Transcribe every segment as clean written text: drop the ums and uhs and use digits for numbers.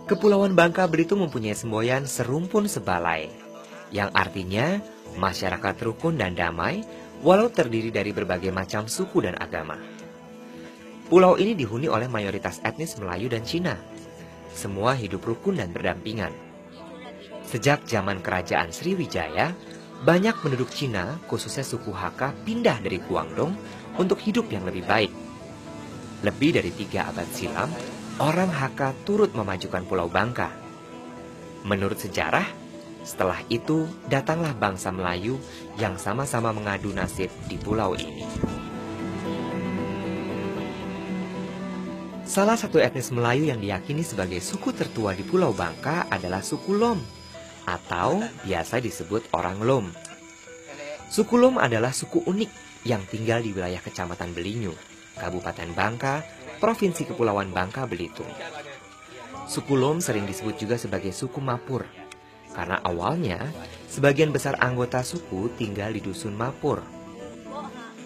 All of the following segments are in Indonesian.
Kepulauan Bangka Belitung mempunyai semboyan serumpun sebalai, yang artinya masyarakat rukun dan damai walau terdiri dari berbagai macam suku dan agama. Pulau ini dihuni oleh mayoritas etnis Melayu dan Cina. Semua hidup rukun dan berdampingan. Sejak zaman kerajaan Sriwijaya, banyak penduduk Cina, khususnya suku Hakka, pindah dari Guangdong untuk hidup yang lebih baik. Lebih dari 3 abad silam, orang Hakka turut memajukan Pulau Bangka. Menurut sejarah, setelah itu datanglah bangsa Melayu yang sama-sama mengadu nasib di pulau ini. Salah satu etnis Melayu yang diyakini sebagai suku tertua di Pulau Bangka adalah suku Lom, atau biasa disebut orang Lom. Suku Lom adalah suku unik yang tinggal di wilayah Kecamatan Belinyu, Kabupaten Bangka, Provinsi Kepulauan Bangka Belitung. Suku Lom sering disebut juga sebagai suku Mapur, karena awalnya sebagian besar anggota suku tinggal di dusun Mapur.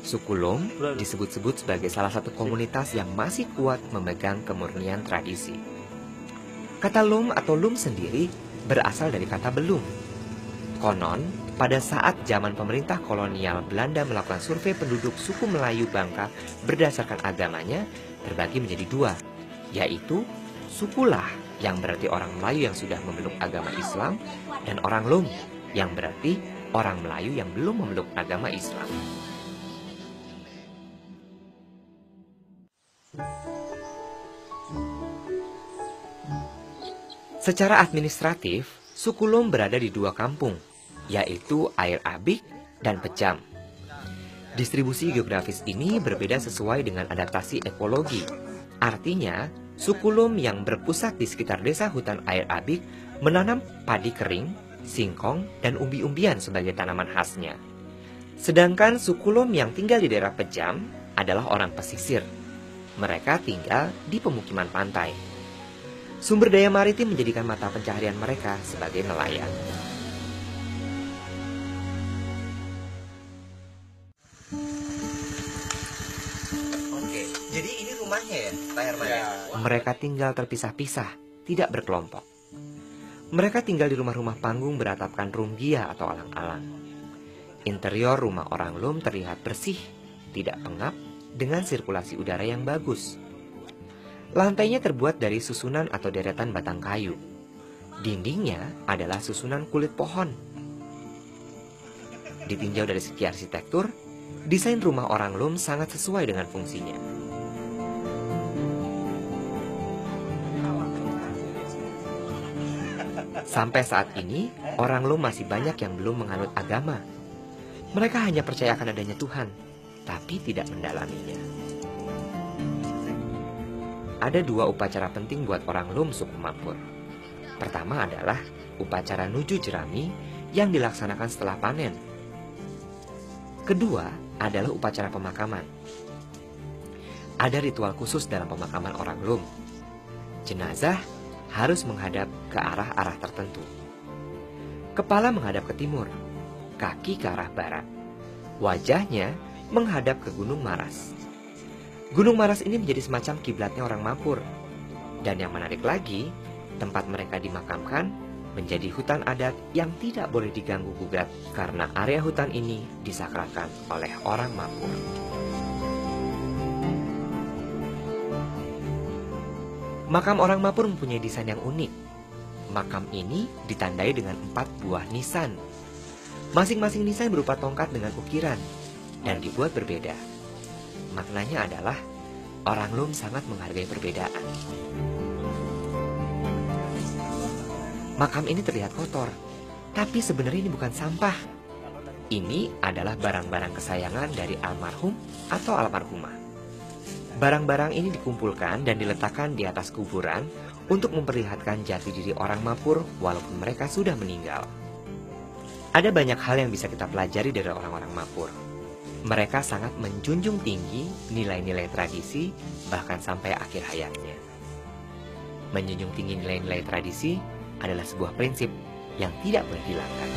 Suku Lom disebut-sebut sebagai salah satu komunitas yang masih kuat memegang kemurnian tradisi. Kata Lom atau Lum sendiri berasal dari kata belum. Konon, pada saat zaman pemerintah kolonial Belanda melakukan survei penduduk suku Melayu Bangka berdasarkan agamanya terbagi menjadi 2, yaitu suku Lah yang berarti orang Melayu yang sudah memeluk agama Islam, dan orang Lom yang berarti orang Melayu yang belum memeluk agama Islam. Secara administratif, suku Lom berada di 2 kampung, yaitu Air Abik dan Pejam. Distribusi geografis ini berbeda sesuai dengan adaptasi ekologi. Artinya, suku Lom yang berpusat di sekitar desa hutan Air Abik menanam padi kering, singkong, dan umbi-umbian sebagai tanaman khasnya. Sedangkan suku Lom yang tinggal di daerah Pejam adalah orang pesisir. Mereka tinggal di pemukiman pantai. Sumber daya maritim menjadikan mata pencaharian mereka sebagai nelayan. Oke, jadi ini rumahnya ya, Pak Herman ya? Mereka tinggal terpisah-pisah, tidak berkelompok. Mereka tinggal di rumah-rumah panggung beratapkan rumbia atau alang-alang. Interior rumah orang Lom terlihat bersih, tidak pengap, dengan sirkulasi udara yang bagus. Lantainya terbuat dari susunan atau deretan batang kayu. Dindingnya adalah susunan kulit pohon. Ditinjau dari segi arsitektur, desain rumah orang Lom sangat sesuai dengan fungsinya. Sampai saat ini, orang Lom masih banyak yang belum menganut agama. Mereka hanya percaya akan adanya Tuhan, tapi tidak mendalaminya. Ada 2 upacara penting buat orang Lom suku Mapur. Pertama adalah upacara nuju jerami yang dilaksanakan setelah panen. Kedua adalah upacara pemakaman. Ada ritual khusus dalam pemakaman orang Lom. Jenazah harus menghadap ke arah-arah tertentu. Kepala menghadap ke timur, kaki ke arah barat. Wajahnya menghadap ke Gunung Maras. Gunung Maras ini menjadi semacam kiblatnya orang Mapur. Dan yang menarik lagi, tempat mereka dimakamkan menjadi hutan adat yang tidak boleh diganggu-gugat karena area hutan ini disakralkan oleh orang Mapur. Makam orang Mapur mempunyai desain yang unik. Makam ini ditandai dengan 4 buah nisan. Masing-masing nisan berupa tongkat dengan ukiran dan dibuat berbeda. Maknanya adalah orang Lom sangat menghargai perbedaan. Makam ini terlihat kotor, tapi sebenarnya ini bukan sampah. Ini adalah barang-barang kesayangan dari almarhum atau almarhumah. Barang-barang ini dikumpulkan dan diletakkan di atas kuburan untuk memperlihatkan jati diri orang Mapur walaupun mereka sudah meninggal. Ada banyak hal yang bisa kita pelajari dari orang-orang Mapur. Mereka sangat menjunjung tinggi nilai-nilai tradisi bahkan sampai akhir hayatnya. Menjunjung tinggi nilai-nilai tradisi adalah sebuah prinsip yang tidak boleh dihilangkan.